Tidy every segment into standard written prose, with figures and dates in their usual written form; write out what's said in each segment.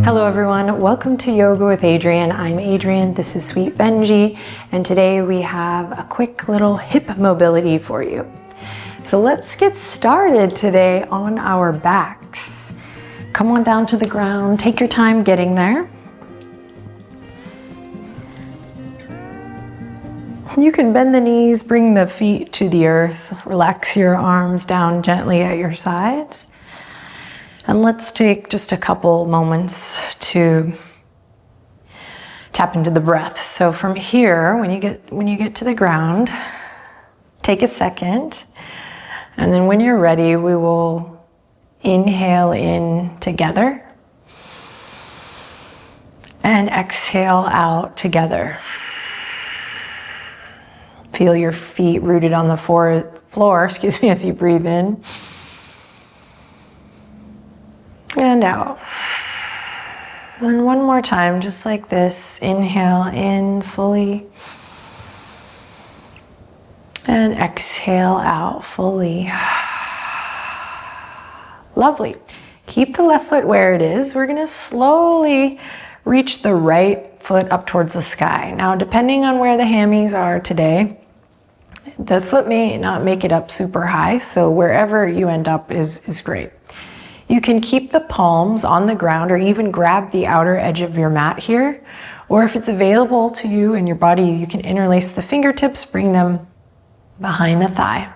Hello everyone, welcome to Yoga with Adriene. I'm Adriene, this is Sweet Benji, and today we have a quick little hip mobility for you. So let's get started today on our backs. Come on down to the ground, take your time getting there. You can bend the knees, bring the feet to the earth, relax your arms down gently at your sides. And let's take just a couple moments to tap into the breath. So from here, when you get to the ground, take a second. And then when you're ready, we will inhale in together and exhale out together. Feel your feet rooted on the floor, as you breathe in. And out. And one more time, just like this. Inhale in fully. And exhale out fully. Lovely. Keep the left foot where it is. We're going to slowly reach the right foot up towards the sky. Now, depending on where the hammies are today, the foot may not make it up super high, so wherever you end up is great. You can keep the palms on the ground or even grab the outer edge of your mat here. Or if it's available to you and your body, you can interlace the fingertips, bring them behind the thigh.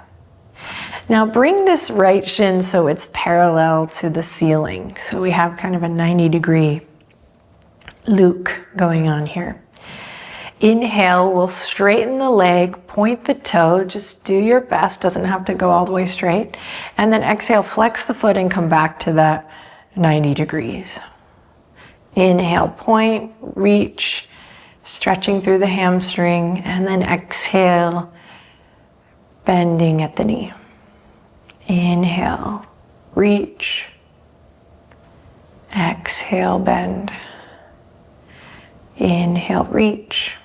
Now bring this right shin so it's parallel to the ceiling. So we have kind of a 90-degree Luke going on here. Inhale, we'll straighten the leg, point the toe, just do your best, doesn't have to go all the way straight. And then exhale, flex the foot and come back to that 90 degrees. Inhale, point, reach, stretching through the hamstring, and then exhale, bending at the knee. Inhale, reach, exhale, bend. Inhale, reach.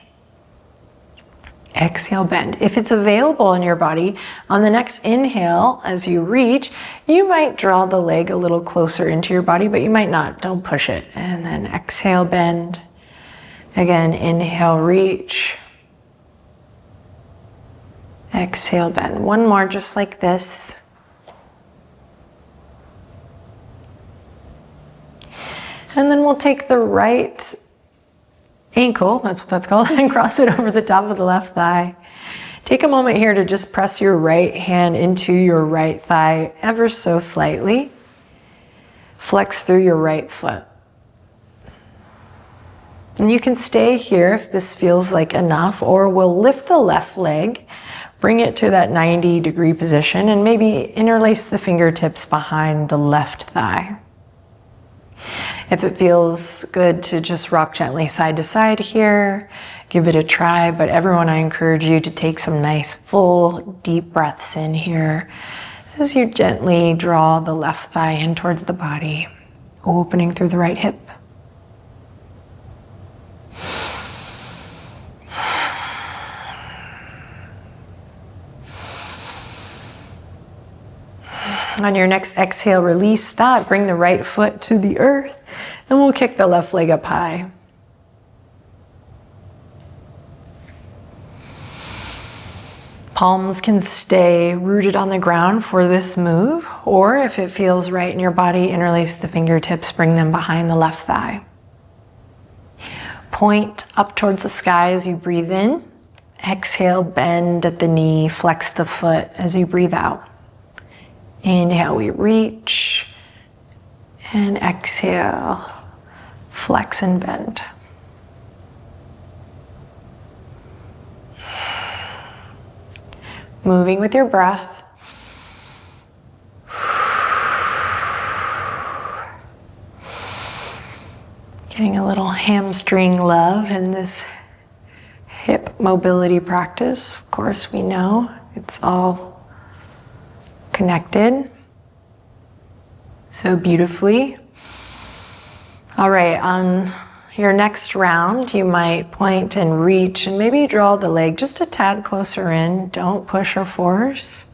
Exhale, bend. If it's available in your body, on the next inhale, as you reach, you might draw the leg a little closer into your body, but you might not. Don't push it. And then exhale, bend. Again, inhale, reach. Exhale, bend. One more just like this. And then we'll take the right ankle, that's what that's called, and cross it over the top of the left thigh. Take a moment here to just press your right hand into your right thigh ever so slightly. Flex through your right foot. And you can stay here if this feels like enough, or we'll lift the left leg, bring it to that 90-degree position, and maybe interlace the fingertips behind the left thigh. If it feels good to just rock gently side to side here, give it a try. But everyone, I encourage you to take some nice full deep breaths in here as you gently draw the left thigh in towards the body, opening through the right hip. On your next exhale, release that. Bring the right foot to the earth, and we'll kick the left leg up high. Palms can stay rooted on the ground for this move, or if it feels right in your body, interlace the fingertips, bring them behind the left thigh. Point up towards the sky as you breathe in. Exhale, bend at the knee, flex the foot as you breathe out. Inhale, we reach, and exhale, flex and bend. Moving with your breath. Getting a little hamstring love in this hip mobility practice. Of course, we know it's all connected so beautifully. All right, on your next round, you might point and reach and maybe draw the leg just a tad closer in. Don't push or force.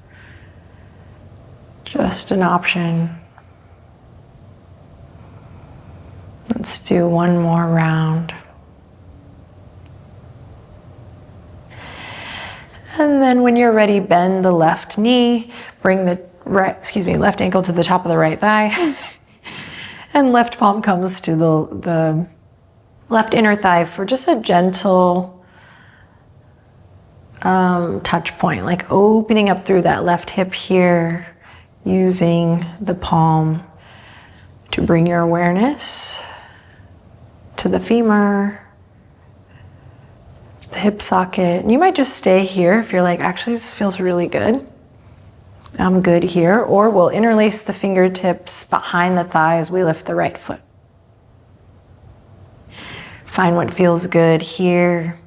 Just an option. Let's do one more round. And then when you're ready, bend the left knee, bring the left ankle to the top of the right thigh. And left palm comes to the left inner thigh for just a gentle touch point, like opening up through that left hip here, using the palm to bring your awareness to the femur, the hip socket. And you might just stay here if you're like, actually this feels really good. I'm good here. Or we'll interlace the fingertips behind the thigh as we lift the right foot. Find what feels good here.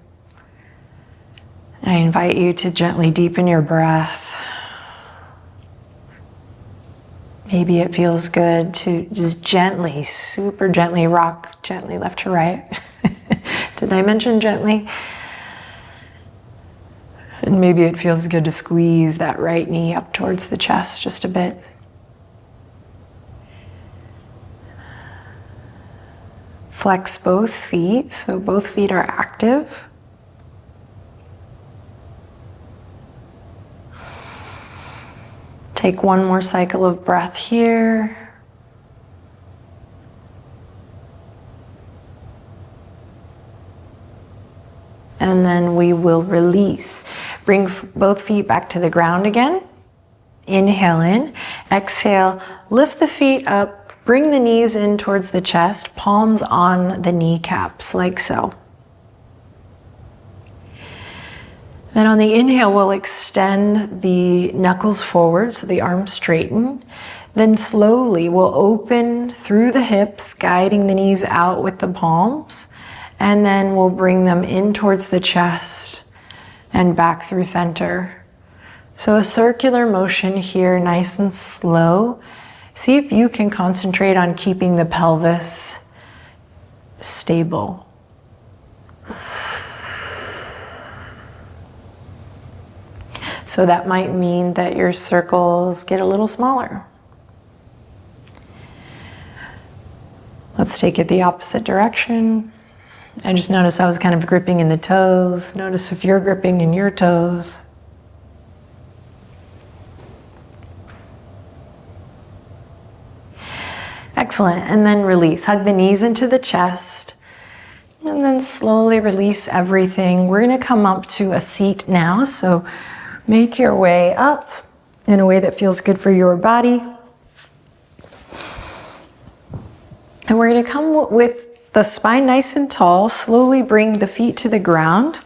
I invite you to gently deepen your breath. Maybe it feels good to just gently, super gently rock gently left to right. Did I mention gently? And maybe it feels good to squeeze that right knee up towards the chest just a bit. Flex both feet, so both feet are active. Take one more cycle of breath here. And then we will release. Bring both feet back to the ground again. Inhale in, exhale, lift the feet up, bring the knees in towards the chest, palms on the kneecaps, like so. Then on the inhale, we'll extend the knuckles forward so the arms straighten. Then slowly we'll open through the hips, guiding the knees out with the palms. And then we'll bring them in towards the chest and back through center. So a circular motion here, nice and slow. See if you can concentrate on keeping the pelvis stable. So that might mean that your circles get a little smaller. Let's take it the opposite direction. I just noticed I was kind of gripping in the toes. Notice if you're gripping in your toes. Excellent, and then release. Hug the knees into the chest. And then slowly release everything. We're gonna come up to a seat now, so make your way up in a way that feels good for your body. And we're gonna come with the spine nice and tall, slowly bring the feet to the ground.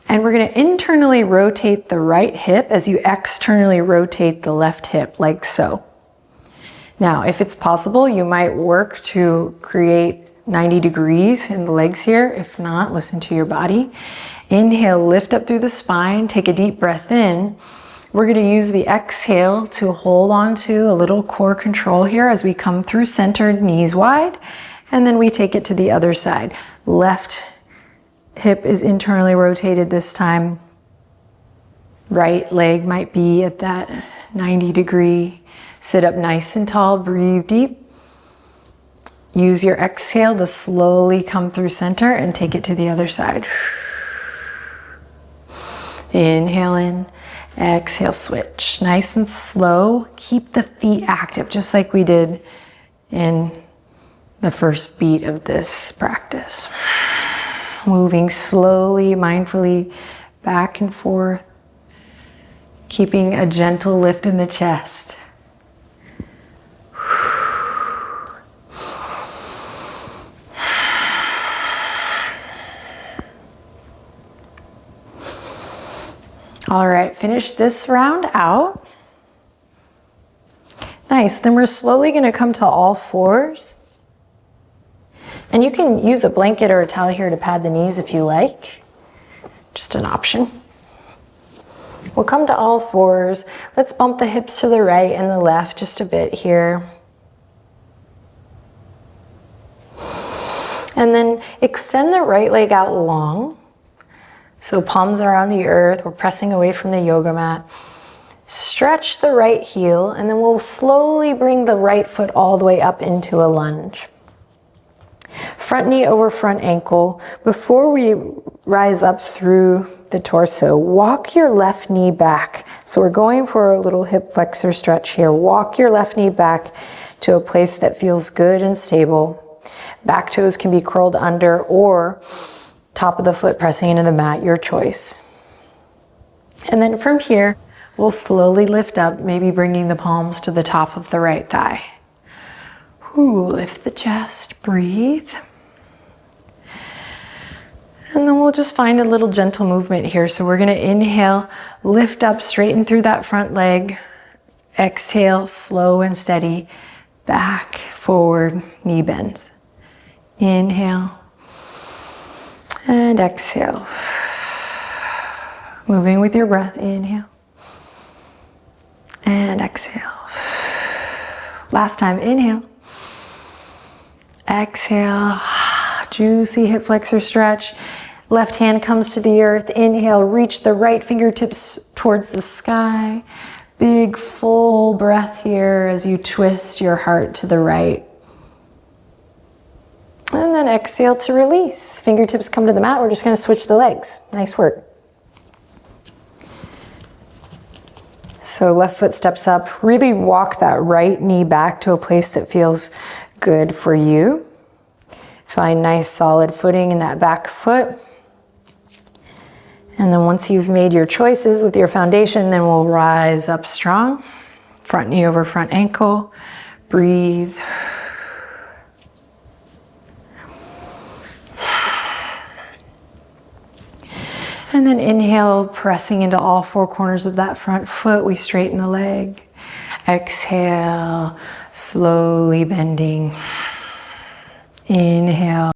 And we're gonna internally rotate the right hip as you externally rotate the left hip, like so. Now, if it's possible, you might work to create 90 degrees in the legs here. If not, listen to your body. Inhale, lift up through the spine, take a deep breath in. We're gonna use the exhale to hold on to a little core control here as we come through centered, knees wide. And then we take it to the other side. Left hip is internally rotated this time. Right leg might be at that 90 degree. Sit up nice and tall, breathe deep. Use your exhale to slowly come through center and take it to the other side. Inhale in, exhale, switch. Nice and slow. Keep the feet active, just like we did in the first beat of this practice. Moving slowly, mindfully back and forth, keeping a gentle lift in the chest. All right, finish this round out. Nice, then we're slowly gonna come to all fours. And you can use a blanket or a towel here to pad the knees if you like. Just an option. We'll come to all fours. Let's bump the hips to the right and the left just a bit here. And then extend the right leg out long. So palms are on the earth, we're pressing away from the yoga mat. Stretch the right heel, and then we'll slowly bring the right foot all the way up into a lunge. Front knee over front ankle. Before we rise up through the torso, walk your left knee back. So we're going for a little hip flexor stretch here. Walk your left knee back to a place that feels good and stable. Back toes can be curled under or top of the foot pressing into the mat, your choice. And then from here, we'll slowly lift up, maybe bringing the palms to the top of the right thigh. Ooh, lift the chest, breathe. And then we'll just find a little gentle movement here. So we're gonna inhale, lift up, straighten through that front leg. Exhale, slow and steady, back, forward, knee bends. Inhale and exhale. Moving with your breath, inhale and exhale. Last time, inhale, exhale, juicy hip flexor stretch. Left hand comes to the earth, inhale, reach the right fingertips towards the sky. Big full breath here as you twist your heart to the right. And then exhale to release. Fingertips come to the mat, we're just gonna switch the legs. Nice work. So left foot steps up, really walk that right knee back to a place that feels good for you. Find nice solid footing in that back foot. And then once you've made your choices with your foundation, then we'll rise up strong. Front knee over front ankle. Breathe. And then inhale, pressing into all four corners of that front foot. We straighten the leg. Exhale, slowly bending. Inhale.